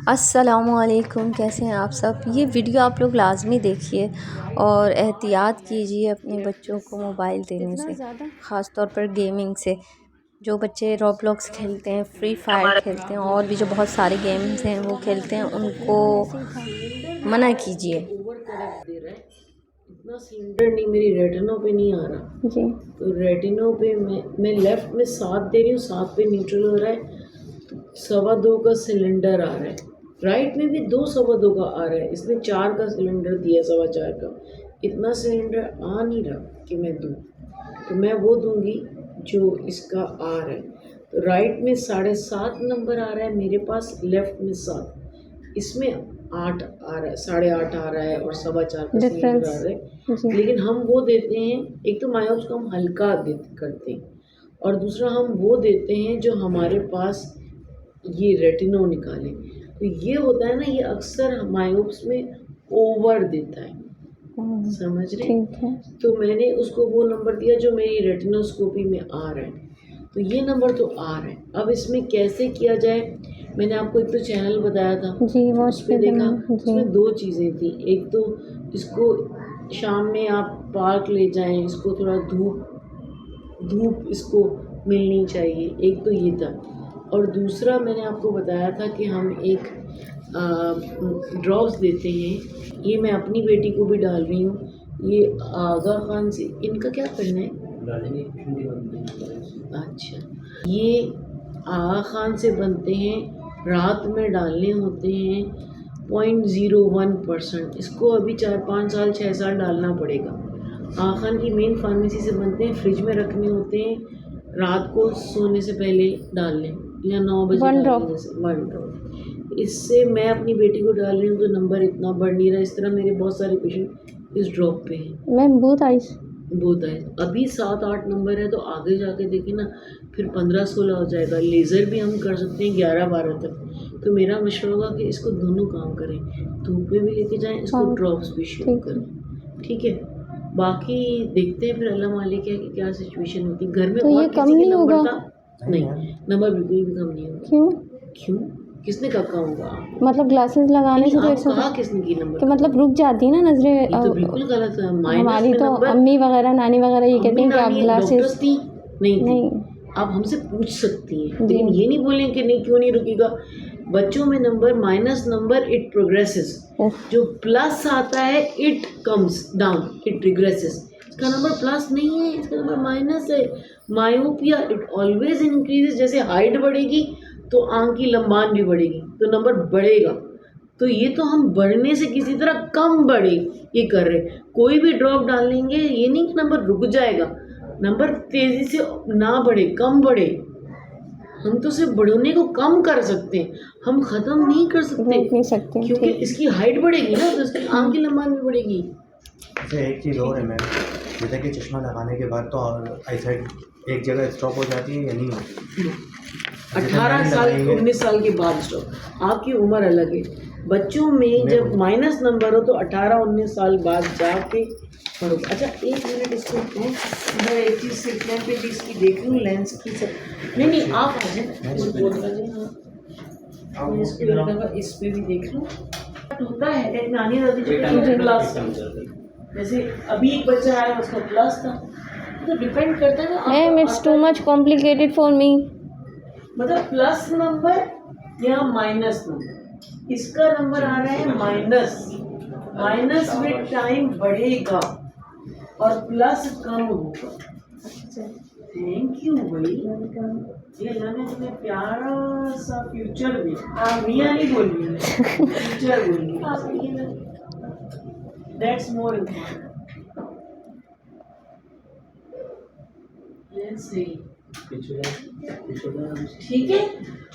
अस्सलामुअलैकुम, कैसे हैं आप सब। ये वीडियो आप लोग लाजमी देखिए और एहतियात कीजिए अपने बच्चों को मोबाइल देने से, ख़ास तौर पर गेमिंग से। जो बच्चे रॉब्लॉक्स खेलते हैं, फ्री फायर खेलते हैं और भी जो बहुत सारे गेम्स हैं वो खेलते हैं, उनको मना कीजिए। इतना सिलेंडर नहीं, मेरी रेटिनो पे नहीं आ रहा जी। तो रेटिनो पे मैं लेफ्ट में 7 दे रही हूँ, 7 पे न्यूट्रल हो रहा है, 2.25 का सिलेंडर आ रहा है। राइट में भी 2.25 का आ रहा है, इसने 4 का सिलेंडर दिया, 4.25 का। इतना सिलेंडर आ नहीं रहा कि मैं दूँ, तो मैं वो दूंगी जो इसका आ रहा है। तो राइट में 7.5 नंबर आ रहा है मेरे पास, लेफ्ट में 7, इसमें 8 आ रहा है, 8.5 आ रहा है और 4.25 का सिलेंडर आ रहा है। लेकिन हम वो देते हैं, एक तो मायोप्स को हम हल्का करते हैं और दूसरा हम वो देते हैं जो हमारे पास ये रेटिनो निकाले। तो ये होता है ना, ये अक्सर मायोप्स में ओवर देता है, समझ रहे हैं। तो मैंने उसको वो नंबर दिया जो मेरी रेटिनोस्कोपी में आ रहा है, तो ये नंबर तो आ रहा है। अब इसमें कैसे किया जाए, मैंने आपको एक तो चैनल बताया था जी, उस पर देखा, उसमें 2 चीज़ें थी। एक तो इसको शाम में आप पार्क ले जाएं, इसको थोड़ा धूप इसको मिलनी चाहिए, एक तो ये था। और दूसरा मैंने आपको बताया था कि हम एक ड्रॉप्स देते हैं, ये मैं अपनी बेटी को भी डाल रही हूँ। ये आगा खान से, इनका क्या करना है? अच्छा, ये आगा खान से बनते हैं, रात में डालने होते हैं 0.01%। इसको अभी 4-5 साल 6 साल डालना पड़ेगा। आगा खान की मेन फार्मेसी से बनते हैं, फ्रिज में रखने होते हैं, रात को सोने से पहले डाल लें या 9 बजे 1 ड्रॉप। इससे मैं अपनी बेटी को डाल रही हूँ तो नंबर इतना बढ़ नहीं रहा। इस तरह मेरे बहुत सारे पेशेंट इस ड्रॉप पे हैं। मैम बोथ आइज अभी 7-8 नंबर है, तो आगे जाके देखिए ना, फिर 15-16 हो जाएगा। लेज़र भी हम कर सकते हैं 11-12 तक। तो मेरा मशवरा होगा कि इसको दोनों काम करें, धूप में भी लेके जाएं, इसको ड्रॉप्स भी शुरू करें, ठीक है। बाकी देखते हैं फिर अल्लाह मालिक है कि क्या सिचुएशन होती है। घर में तो और ये किसी कम के नहीं नंबर होगा? था? नहीं, नंबर बिल्कुल भी कम नहीं होगा। क्यों? किसने कहा होगा? मतलब ग्लासेस लगाने से तो आपको कहा किसने की नंबर कि मतलब रुक जाती है ना नजरें। ये तो बिल्कुल गलत है। हमारी तो अम्मी वगैरह, नानी वगैरह ये कहती हैं कि आप ग्लासेस नहीं, आप हमसे पूछ सकती हैं, लेकिन ये नहीं बोलें कि नहीं, क्यों नहीं रुकेगा। बच्चों में number minus number it progresses, जो प्लस आता है इट कम्स डाउन, इट रिग्रेसेस। इसका नंबर प्लस नहीं है, इसका नंबर माइनस है। मायोपिया इट ऑलवेज इंक्रीजेस, जैसे हाइट बढ़ेगी तो आंख की लंबान भी बढ़ेगी, तो नंबर बढ़ेगा। तो ये तो हम बढ़ने से किसी तरह कम बढ़े ये कर रहे। कोई भी ड्रॉप डालेंगे, ये नहीं कि नंबर रुक जाएगा, नंबर तेजी से ना बढ़े, कम बढ़े। हम तो सिर्फ बढ़ने को कम कर सकते हैं, हम ख़त्म नहीं कर सकते, क्योंकि इसकी हाइट बढ़ेगी ना, तो इसकी आंख की लंबाई भी बढ़ेगी। अच्छा, एक चीज़ और है मैम, जैसे कि चश्मा लगाने के बाद तो आई साइड एक जगह स्टॉप हो जाती है या नहीं होती? 18 साल 19 साल के बाद स्टॉप। आपकी उम्र अलग है। बच्चों में जब माइनस नंबर हो तो 18-19 साल बाद जाके पढ़ो। अच्छा, 1 मिनट इसको मैं एक चीज़ से पे इसकी देख लूँ, लेंस की सब। नहीं आप आ जाए, इसको बोल दीजिए। हाँ, मैं इसको एक दफ़ा इस पे भी देख लूँ। होता है हेडेक में आनी रहती है क्लास, जैसे अभी एक बच्चा आया उसका प्लस था, तो डिपेंड करता है ना। Ma'am it's too much complicated for me. मतलब प्लस नंबर या माइनस नंबर, इसका नंबर आ रहा है माइनस में टाइम बढ़ेगा और प्लस कम होगा। थैंक यू भाई, ये अल्लाह ने तुम्हें प्यारा सा फ्यूचर भी, मियाँ नहीं बोल रही है, फ्यूचर बोल, दैट्स मोर इम्पोर्टेंट। ठीक है।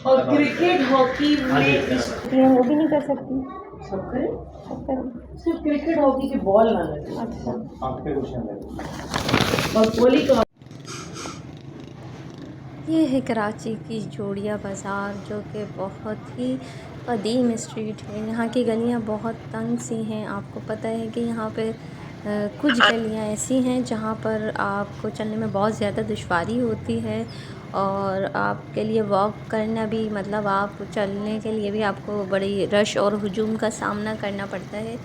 और क्रिकेट हॉकी में वो भी नहीं कर सकती, सब करें, सिर्फ क्रिकेट हॉकी के बॉल ना लगे। अच्छा, आपके क्वेश्चन और कोहली का। ये है कराची की जोड़िया बाज़ार, जो कि बहुत ही क़दीम स्ट्रीट है। यहाँ की गलियाँ बहुत तंग सी हैं। आपको पता है कि यहाँ पे कुछ गलियाँ ऐसी हैं जहाँ पर आपको चलने में बहुत ज़्यादा दुश्वारी होती है और आपके लिए वॉक करना भी मतलब आप चलने के लिए भी आपको बड़ी रश और हुजूम का सामना करना पड़ता है।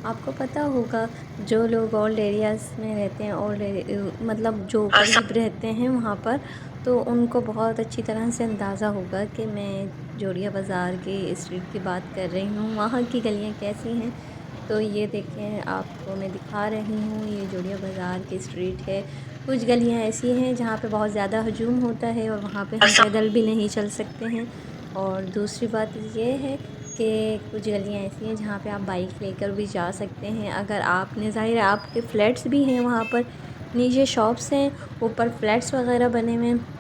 आपको पता होगा जो लोग ओल्ड एरियाज़ में रहते हैं, मतलब जो करीब रहते हैं वहाँ पर, तो उनको बहुत अच्छी तरह से अंदाज़ा होगा कि मैं जोड़िया बाज़ार के स्ट्रीट की बात कर रही हूँ, वहाँ की गलियाँ कैसी हैं। तो ये देखें, आपको मैं दिखा रही हूँ, ये जोड़िया बाज़ार की स्ट्रीट है। कुछ गलियाँ ऐसी हैं जहाँ पे बहुत ज़्यादा हजूम होता है और वहाँ पे हम पैदल भी नहीं चल सकते हैं। और दूसरी बात ये है कि कुछ गलियाँ ऐसी हैं जहाँ पे आप बाइक लेकर भी जा सकते हैं। अगर आपने, ज़ाहिर है आपके फ्लैट्स भी हैं वहाँ पर, नीचे शॉप्स हैं, ऊपर फ्लैट्स वगैरह बने हुए हैं।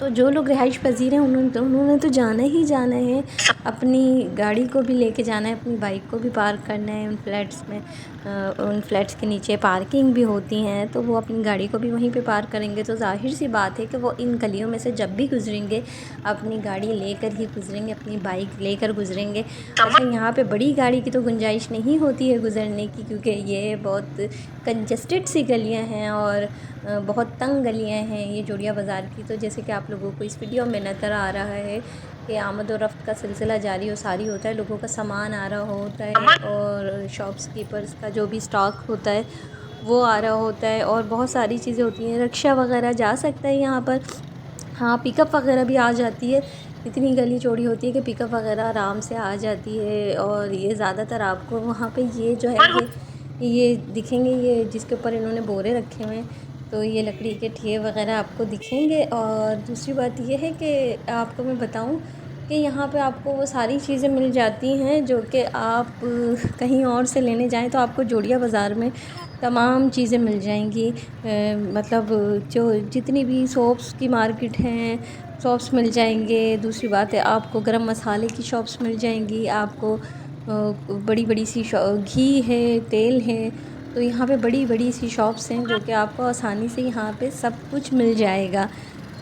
तो जो लोग रिहाइश पज़ीर हैं उन्होंने तो जाना ही जाना है, अपनी गाड़ी को भी लेके जाना है, अपनी बाइक को भी पार्क करना है उन फ्लैट्स में। उन फ्लैट्स के नीचे पार्किंग भी होती हैं, तो वो अपनी गाड़ी को भी वहीं पे पार्क करेंगे। तो ज़ाहिर सी बात है कि वो इन गलियों में से जब भी गुज़रेंगे अपनी गाड़ी लेकर ही गुज़रेंगे, अपनी बाइक लेकर गुज़रेंगे। अच्छा, यहाँ पे बड़ी गाड़ी की तो गुंजाइश नहीं होती है गुज़रने की, क्योंकि ये बहुत कंजस्टेड सी गलियाँ हैं और बहुत तंग गलियाँ हैं ये जोड़िया बाज़ार की। तो जैसे कि आप लोगों को इस वीडियो में नज़र आ रहा है कि आमद और रफ्त का सिलसिला जारी और सारी होता है, लोगों का सामान आ रहा होता है और शॉप्स का जो भी स्टॉक होता है वो आ रहा होता है और बहुत सारी चीज़ें होती हैं। रिक्शा वगैरह जा सकता है यहाँ पर, हाँ पिकअप वगैरह भी आ जाती है। इतनी गली चौड़ी होती है कि पिकअप वगैरह आराम से आ जाती है। और ये ज़्यादातर आपको वहाँ पे ये जो है ये दिखेंगे, ये जिसके ऊपर इन्होंने बोरे रखे हुए हैं, तो ये लकड़ी के ठिये वगैरह आपको दिखेंगे। और दूसरी बात ये है कि आपको मैं बताऊं कि यहाँ पे आपको वो सारी चीज़ें मिल जाती हैं जो कि आप कहीं और से लेने जाएं तो आपको जोड़िया बाज़ार में तमाम चीज़ें मिल जाएंगी। मतलब जो जितनी भी सोप्स की मार्केट हैं, शॉप्स मिल जाएंगे। दूसरी बात है, आपको गरम मसाले की शॉप्स मिल जाएंगी, आपको बड़ी बड़ी सी घी है, तेल है, तो यहाँ पे बड़ी बड़ी सी शॉप्स हैं जो कि आपको आसानी से यहाँ पे सब कुछ मिल जाएगा।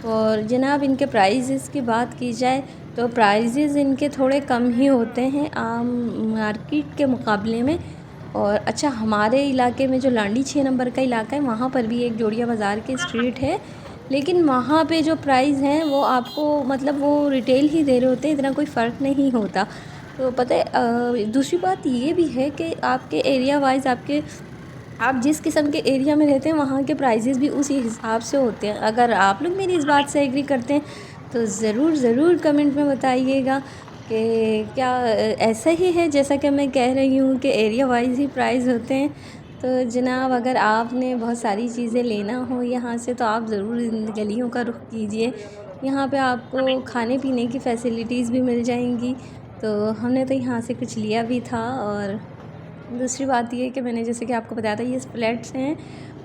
और जनाब इनके प्राइजेज़ की बात की जाए तो प्राइजेज़ इनके थोड़े कम ही होते हैं आम मार्केट के मुकाबले में। और अच्छा, हमारे इलाके में जो लांडी 6 नंबर का इलाका है वहाँ पर भी एक जोड़िया बाज़ार की स्ट्रीट है, लेकिन वहाँ पे जो प्राइस हैं वो आपको मतलब वो रिटेल ही दे रहे होते हैं, इतना कोई फ़र्क नहीं होता। तो पता है दूसरी बात ये भी है कि आपके एरिया वाइज़ आप जिस किस्म के एरिया में रहते हैं वहाँ के प्राइजेज़ भी उसी हिसाब से होते हैं। अगर आप लोग मेरी इस बात से एग्री करते हैं तो ज़रूर कमेंट में बताइएगा कि क्या ऐसा ही है जैसा कि मैं कह रही हूँ कि एरिया वाइज ही प्राइस होते हैं। तो जनाब अगर आपने बहुत सारी चीज़ें लेना हो यहाँ से तो आप ज़रूर इन गलियों का रुख कीजिए। यहाँ पे आपको खाने पीने की फ़ैसिलिटीज़ भी मिल जाएंगी। तो हमने तो यहाँ से कुछ लिया भी था। और दूसरी बात ये कि मैंने जैसे कि आपको बताया था ये फ्लैट्स हैं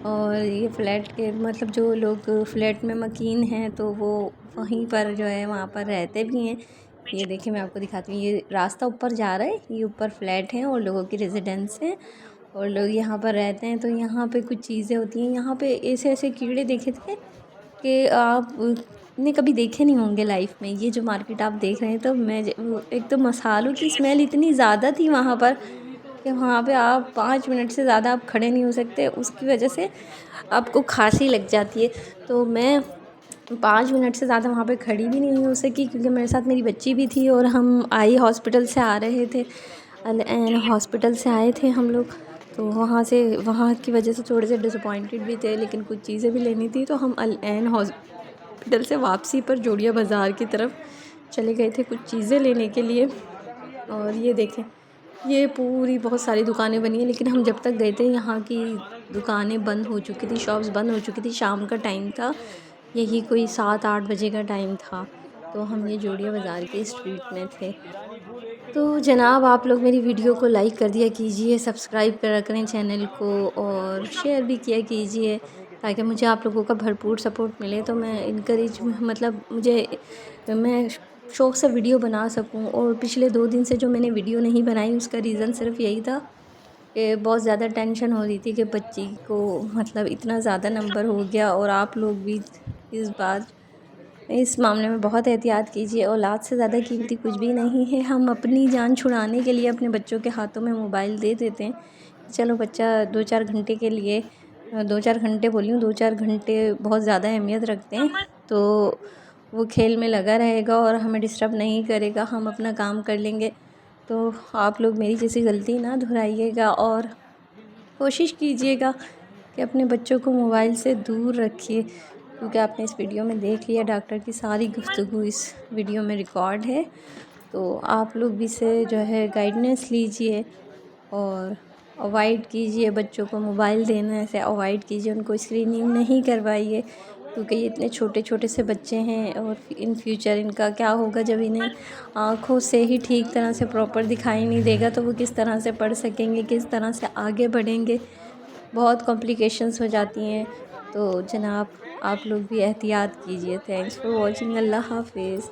और ये फ्लैट के मतलब जो लोग फ्लैट में मकीन हैं तो वो वहीं पर जो है वहाँ पर रहते भी हैं। ये देखिए मैं आपको दिखाती हूँ, ये रास्ता ऊपर जा रहा है, ये ऊपर फ्लैट हैं और लोगों की रेजिडेंस हैं और लोग यहाँ पर रहते हैं। तो यहाँ पे कुछ चीज़ें होती हैं, यहाँ पे ऐसे ऐसे कीड़े देखे थे कि आप ने कभी देखे नहीं होंगे लाइफ में। ये जो मार्केट आप देख रहे हैं, तो एक तो मसालों की स्मेल इतनी ज़्यादा थी वहाँ पर कि वहाँ पे आप 5 मिनट से ज़्यादा आप खड़े नहीं हो सकते, उसकी वजह से आपको खांसी लग जाती है। तो मैं 5 मिनट से ज़्यादा वहाँ पे खड़ी भी नहीं हो सकी क्योंकि मेरे साथ मेरी बच्ची भी थी और हम आई हॉस्पिटल से आ रहे थे, अल एन हॉस्पिटल से आए थे हम लोग। तो वहाँ की वजह से थोड़े से डिसअपॉइंटेड भी थे, लेकिन कुछ चीज़ें भी लेनी थी तो हम अल एन हॉस्पिटल से वापसी पर जोड़िया बाज़ार की तरफ चले गए थे कुछ चीज़ें लेने के लिए। और ये देखें, ये पूरी बहुत सारी दुकानें बनी हैं, लेकिन हम जब तक गए थे यहाँ की दुकानें बंद हो चुकी थी, शॉप्स बंद हो चुकी थी। शाम का टाइम था, यही कोई 7-8 बजे का टाइम था। तो हम ये जोड़िया बाज़ार के स्ट्रीट में थे। तो जनाब आप लोग मेरी वीडियो को लाइक कर दिया कीजिए, सब्सक्राइब करा करें चैनल को और शेयर भी किया कीजिए ताकि मुझे आप लोगों का भरपूर सपोर्ट मिले। तो मैं मतलब मैं शौक़ से वीडियो बना सकूं। और पिछले 2 दिन से जो मैंने वीडियो नहीं बनाई उसका रीज़न सिर्फ यही था कि बहुत ज़्यादा टेंशन हो रही थी कि बच्ची को मतलब इतना ज़्यादा नंबर हो गया। और आप लोग भी इस मामले में बहुत एहतियात कीजिए। औलाद से ज़्यादा कीमती कुछ भी नहीं है। हम अपनी जान छुड़ाने के लिए अपने बच्चों के हाथों में मोबाइल दे देते हैं, चलो बच्चा 2-4 घंटे के लिए 2-4 घंटे बोली हूँ, 2-4 घंटे बहुत ज़्यादा अहमियत रखते हैं। तो वो खेल में लगा रहेगा और हमें डिस्टर्ब नहीं करेगा, हम अपना काम कर लेंगे। तो आप लोग मेरी जैसी गलती ना दोहराइएगा और कोशिश कीजिएगा कि अपने बच्चों को मोबाइल से दूर रखिए, क्योंकि आपने इस वीडियो में देख लिया डॉक्टर की सारी गुफ्तगू इस वीडियो में रिकॉर्ड है। तो आप लोग भी से जो है गाइडेंस लीजिए और अवॉइड कीजिए, बच्चों को मोबाइल देने से अवॉइड कीजिए, उनको स्क्रीनिंग नहीं करवाइए, क्योंकि ये इतने छोटे छोटे से बच्चे हैं और इन फ्यूचर इनका क्या होगा जब इन्हें आँखों से ही ठीक तरह से प्रॉपर दिखाई नहीं देगा तो वो किस तरह से पढ़ सकेंगे, किस तरह से आगे बढ़ेंगे। बहुत कॉम्प्लिकेशंस हो जाती हैं। तो जनाब आप लोग भी एहतियात कीजिए। Thanks for watching. अल्लाह हाफिज़।